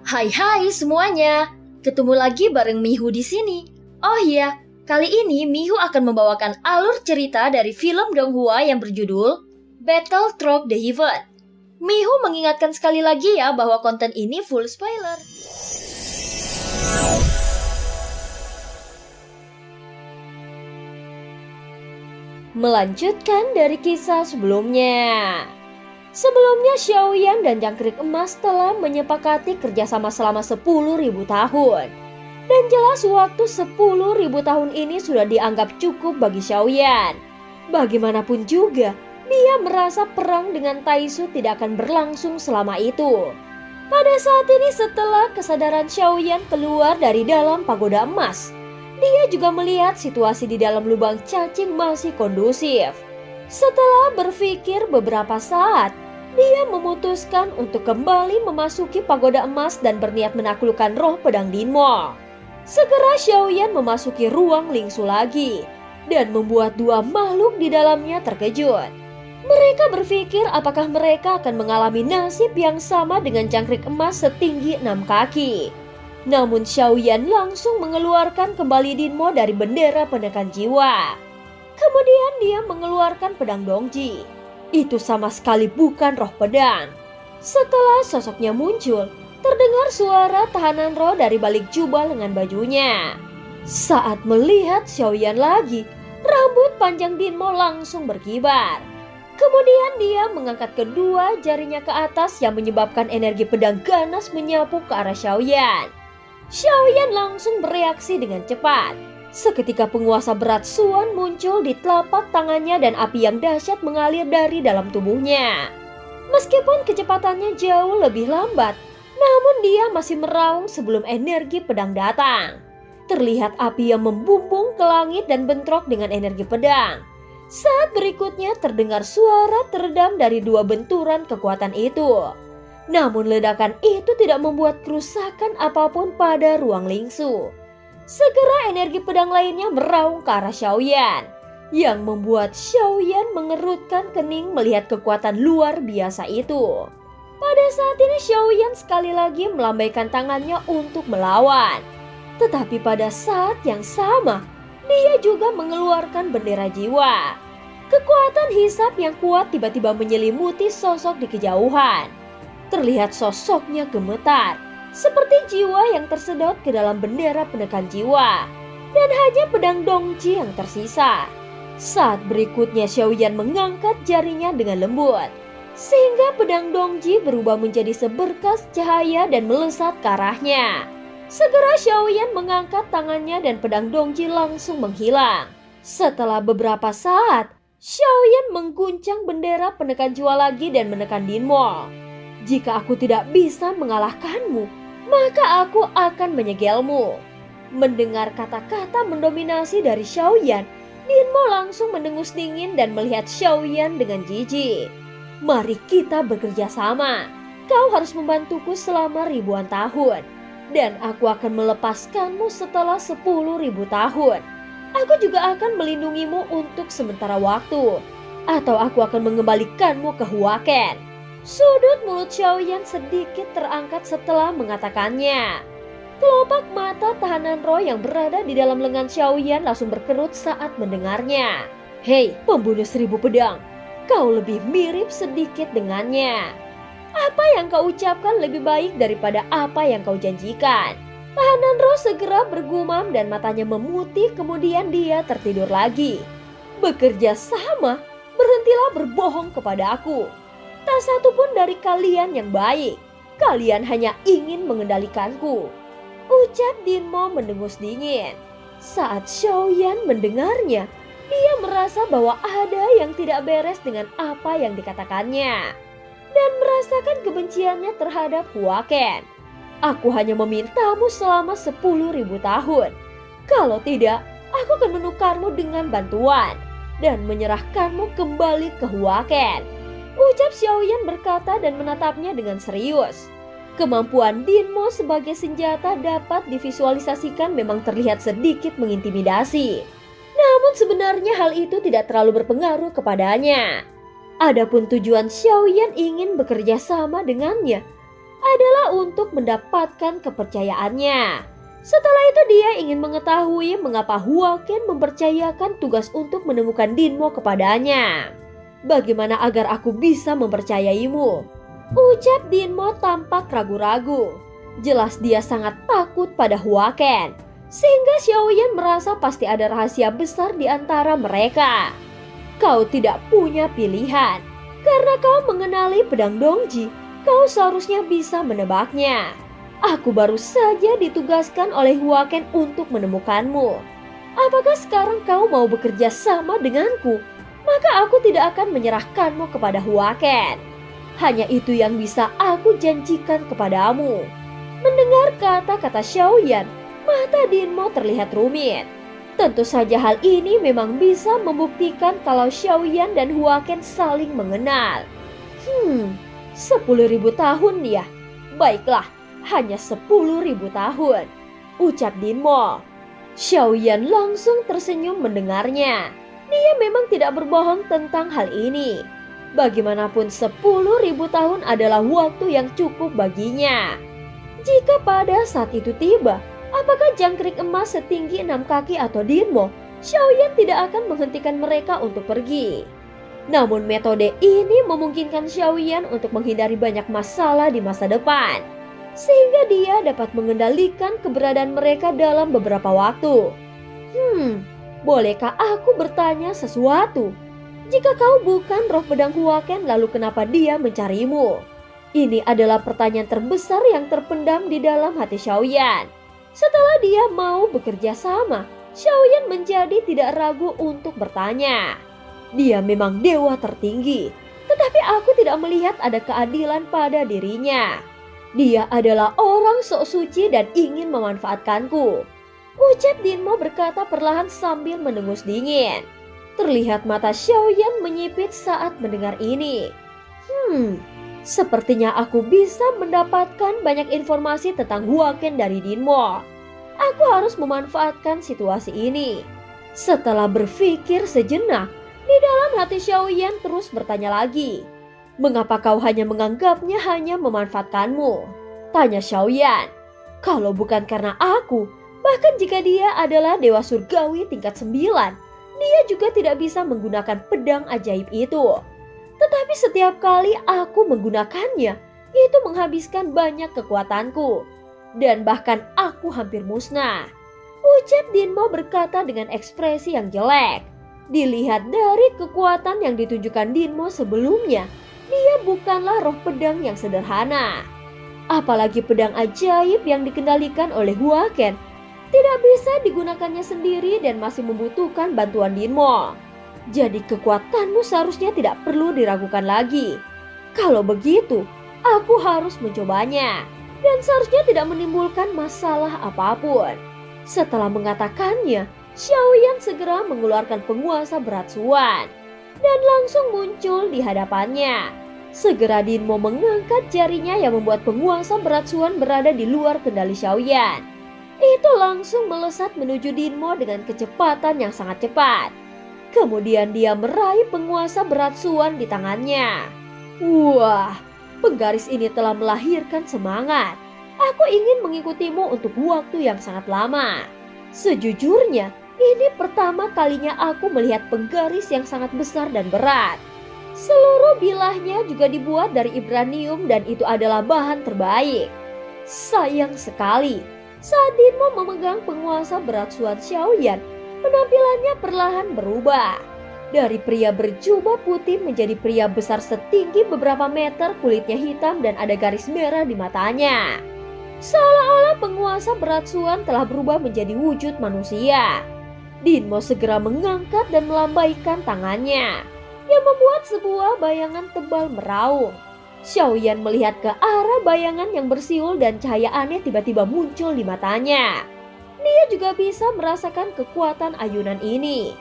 Hai semuanya, ketemu lagi bareng Mihu di sini. Oh iya, kali ini Mihu akan membawakan alur cerita dari film Donghua yang berjudul Battle Through the Heaven. Mihu mengingatkan sekali lagi ya bahwa konten ini full spoiler. Melanjutkan dari kisah sebelumnya. Sebelumnya Xiaoyan dan Jangkrik Emas telah menyepakati kerjasama selama 10.000 tahun. Dan jelas waktu 10.000 tahun ini sudah dianggap cukup bagi Xiaoyan. Bagaimanapun juga, dia merasa perang dengan Taisu tidak akan berlangsung selama itu. Pada saat ini setelah kesadaran Xiaoyan keluar dari dalam pagoda emas, dia juga melihat situasi di dalam lubang cacing masih kondusif. Setelah berpikir beberapa saat, dia memutuskan untuk kembali memasuki pagoda emas dan berniat menaklukkan roh pedang Dinmo. Segera Xiaoyan memasuki ruang Lingsu lagi dan membuat dua makhluk di dalamnya terkejut. Mereka berpikir apakah mereka akan mengalami nasib yang sama dengan Jangkrik Emas setinggi 6 kaki. Namun Xiaoyan langsung mengeluarkan kembali Dinmo dari bendera penekan jiwa. Kemudian dia mengeluarkan pedang Dongji. Itu sama sekali bukan roh pedang. Setelah sosoknya muncul, terdengar suara tahanan roh dari balik jubah lengan bajunya. Saat melihat Xiaoyan lagi, rambut panjang Dinmo langsung berkibar. Kemudian dia mengangkat kedua jarinya ke atas yang menyebabkan energi pedang ganas menyapu ke arah Xiaoyan. Xiaoyan langsung bereaksi dengan cepat. Seketika penguasa berat Suan muncul di telapak tangannya dan api yang dahsyat mengalir dari dalam tubuhnya. Meskipun kecepatannya jauh lebih lambat, namun dia masih meraung sebelum energi pedang datang. Terlihat api yang membumbung ke langit dan bentrok dengan energi pedang. Saat berikutnya terdengar suara teredam dari dua benturan kekuatan itu. Namun ledakan itu tidak membuat kerusakan apapun pada ruang Lingsu. Segera energi pedang lainnya meraung ke arah Xiaoyan, yang membuat Xiaoyan mengerutkan kening melihat kekuatan luar biasa itu. Pada saat ini Xiaoyan sekali lagi melambaikan tangannya untuk melawan. Tetapi pada saat yang sama, dia juga mengeluarkan bendera jiwa. Kekuatan hisap yang kuat tiba-tiba menyelimuti sosok di kejauhan. Terlihat sosoknya gemetar, seperti jiwa yang tersedot ke dalam bendera penekan jiwa. Dan hanya pedang Dongji yang tersisa. Saat berikutnya Xiaoyan mengangkat jarinya dengan lembut, sehingga pedang Dongji berubah menjadi seberkas cahaya dan melesat ke arahnya. Segera Xiaoyan mengangkat tangannya dan pedang Dongji langsung menghilang. Setelah beberapa saat, Xiaoyan mengguncang bendera penekan jiwa lagi dan menekan Dinmo. Jika aku tidak bisa mengalahkanmu, maka aku akan menyegelmu. Mendengar kata-kata mendominasi dari Xiaoyan, Dinmo langsung mendengus dingin dan melihat Xiaoyan dengan jijik. Mari kita bekerja sama. Kau harus membantuku selama ribuan tahun. Dan aku akan melepaskanmu setelah 10.000 tahun. Aku juga akan melindungimu untuk sementara waktu. Atau aku akan mengembalikanmu ke Huaken. Sudut mulut Xiaoyan sedikit terangkat setelah mengatakannya. Kelopak mata tahanan roh yang berada di dalam lengan Xiaoyan langsung berkerut saat mendengarnya. Hei, pembunuh 1000 pedang, kau lebih mirip sedikit dengannya. Apa yang kau ucapkan lebih baik daripada apa yang kau janjikan. Tahanan roh segera bergumam dan matanya memutih, kemudian dia tertidur lagi. Bekerja sama? Berhentilah berbohong kepada aku. Tak satu pun dari kalian yang baik. Kalian hanya ingin mengendalikanku, ucap Dinmo mendengus dingin. Saat Xiaoyan mendengarnya, dia merasa bahwa ada yang tidak beres dengan apa yang dikatakannya. Dan merasakan kebenciannya terhadap Huaken. Aku hanya memintamu selama 10.000 tahun. Kalau tidak, aku akan menukarmu dengan bantuan dan menyerahkanmu kembali ke Huaken, ucap Xiaoyan berkata dan menatapnya dengan serius. Kemampuan Dinmo sebagai senjata dapat divisualisasikan memang terlihat sedikit mengintimidasi. Namun sebenarnya hal itu tidak terlalu berpengaruh kepadanya. Adapun tujuan Xiaoyan ingin bekerja sama dengannya adalah hanya untuk mendapatkan kepercayaannya. Setelah itu dia ingin mengetahui mengapa Huaken mempercayakan tugas untuk menemukan Dinmo kepadanya. "Bagaimana agar aku bisa mempercayaimu?" ucap Dinmo tampak ragu-ragu. Jelas dia sangat takut pada Huaken, sehingga Xiaoyan merasa pasti ada rahasia besar di antara mereka. "Kau tidak punya pilihan. Karena kau mengenali pedang Dongji, kau seharusnya bisa menebaknya. Aku baru saja ditugaskan oleh Huaken untuk menemukanmu. Apakah sekarang kau mau bekerja sama denganku? Maka aku tidak akan menyerahkanmu kepada Huaken. Hanya itu yang bisa aku janjikan kepadamu." Mendengar kata-kata Xiaoyan, mata Dinmo terlihat rumit. Tentu saja hal ini memang bisa membuktikan kalau Xiaoyan dan Huaken saling mengenal. 10.000 tahun ya? Baiklah, hanya 10.000 tahun, ucap Dinmo. Xiaoyan langsung tersenyum mendengarnya. Dia memang tidak berbohong tentang hal ini. Bagaimanapun 10.000 tahun adalah waktu yang cukup baginya. Jika pada saat itu tiba, apakah jangkrik emas setinggi 6 kaki atau Dinmo, Xiaoyan tidak akan menghentikan mereka untuk pergi. Namun metode ini memungkinkan Xiaoyan untuk menghindari banyak masalah di masa depan, sehingga dia dapat mengendalikan keberadaan mereka dalam beberapa waktu. Bolehkah aku bertanya sesuatu? Jika kau bukan roh pedang Huaken, lalu kenapa dia mencarimu? Ini adalah pertanyaan terbesar yang terpendam di dalam hati Xiaoyan. Setelah dia mau bekerja sama, Xiaoyan menjadi tidak ragu untuk bertanya. Dia memang dewa tertinggi, tetapi aku tidak melihat ada keadilan pada dirinya. Dia adalah orang sok suci dan ingin memanfaatkanku, ucap Dinmo berkata perlahan sambil mendengus dingin. Terlihat mata Xiaoyan menyipit saat mendengar ini. Sepertinya aku bisa mendapatkan banyak informasi tentang Huaken dari Dinmo. Aku harus memanfaatkan situasi ini. Setelah berpikir sejenak, di dalam hati Xiaoyan terus bertanya lagi. "Mengapa kau hanya menganggapnya hanya memanfaatkanmu?" tanya Xiaoyan. "Kalau bukan karena aku, bahkan jika dia adalah dewa surgawi tingkat 9, dia juga tidak bisa menggunakan pedang ajaib itu. Tetapi setiap kali aku menggunakannya, itu menghabiskan banyak kekuatanku. Dan bahkan aku hampir musnah," ucap Dinmo berkata dengan ekspresi yang jelek. Dilihat dari kekuatan yang ditunjukkan Dinmo sebelumnya, dia bukanlah roh pedang yang sederhana. Apalagi pedang ajaib yang dikendalikan oleh Huaken tidak bisa digunakannya sendiri dan masih membutuhkan bantuan Dinmo. Jadi kekuatanmu seharusnya tidak perlu diragukan lagi. Kalau begitu, aku harus mencobanya dan seharusnya tidak menimbulkan masalah apapun. Setelah mengatakannya, Xiaoyan segera mengeluarkan penguasa beratsuan dan langsung muncul di hadapannya. Segera Dinmo mengangkat jarinya yang membuat penguasa beratsuan berada di luar kendali Xiaoyan. Itu langsung melesat menuju Dinmo dengan kecepatan yang sangat cepat. Kemudian dia meraih penguasa beratsuan di tangannya. Wah, penggaris ini telah melahirkan semangat. Aku ingin mengikutimu untuk waktu yang sangat lama. Sejujurnya, ini pertama kalinya aku melihat penggaris yang sangat besar dan berat. Seluruh bilahnya juga dibuat dari Ibranium dan itu adalah bahan terbaik. Sayang sekali, saat Dinmo memegang penguasa beratsuan Xiaoyan, penampilannya perlahan berubah. Dari pria berjubah putih menjadi pria besar setinggi beberapa meter, kulitnya hitam dan ada garis merah di matanya. Seolah-olah penguasa beratsuan telah berubah menjadi wujud manusia. Dinmo segera mengangkat dan melambaikan tangannya, yang membuat sebuah bayangan tebal meraung. Xiaoyan melihat ke arah bayangan yang bersiul dan cahaya aneh tiba-tiba muncul di matanya. Dia juga bisa merasakan kekuatan ayunan ini.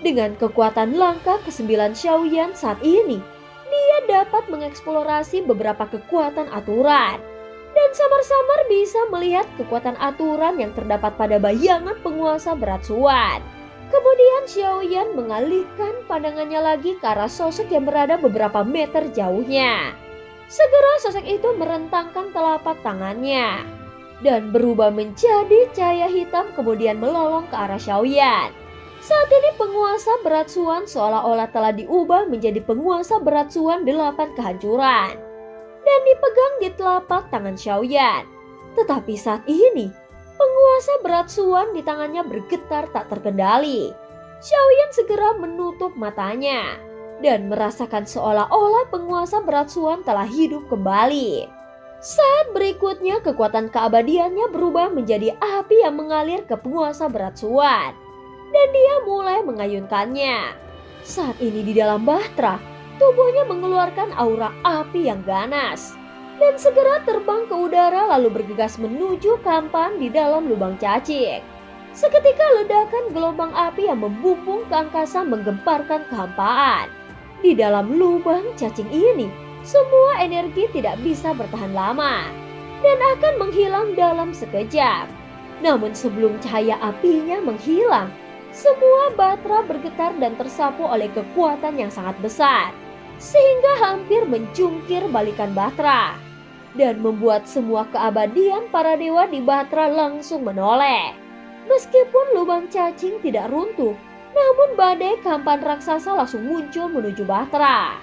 Dengan kekuatan langkah ke-9 Xiaoyan saat ini, dia dapat mengeksplorasi beberapa kekuatan aturan. Dan samar-samar bisa melihat kekuatan aturan yang terdapat pada bayangan penguasa beratsuan. Kemudian Xiaoyan mengalihkan pandangannya lagi ke arah sosok yang berada beberapa meter jauhnya. Segera sosok itu merentangkan telapak tangannya dan berubah menjadi cahaya hitam kemudian melolong ke arah Xiaoyan. Saat ini penguasa berat Suan seolah-olah telah diubah menjadi penguasa berat Suan 8 kehancuran dan dipegang di telapak tangan Xiaoyan. Tetapi saat ini penguasa berat Suan di tangannya bergetar tak terkendali. Xiaoyan segera menutup matanya dan merasakan seolah-olah penguasa berat Suan telah hidup kembali. Saat berikutnya kekuatan keabadiannya berubah menjadi api yang mengalir ke penguasa berat Suan dan dia mulai mengayunkannya. Saat ini di dalam bahtera, tubuhnya mengeluarkan aura api yang ganas dan segera terbang ke udara lalu bergegas menuju Kampan di dalam lubang cacing. Seketika ledakan gelombang api yang membumbung ke angkasa menggemparkan kehampaan. Di dalam lubang cacing ini, semua energi tidak bisa bertahan lama dan akan menghilang dalam sekejap. Namun sebelum cahaya apinya menghilang, semua bahtera bergetar dan tersapu oleh kekuatan yang sangat besar, sehingga hampir menjungkir balikan bahtera dan membuat semua keabadian para dewa di bahtera langsung menoleh. Meskipun lubang cacing tidak runtuh, namun badai Kampan raksasa langsung muncul menuju bahtera.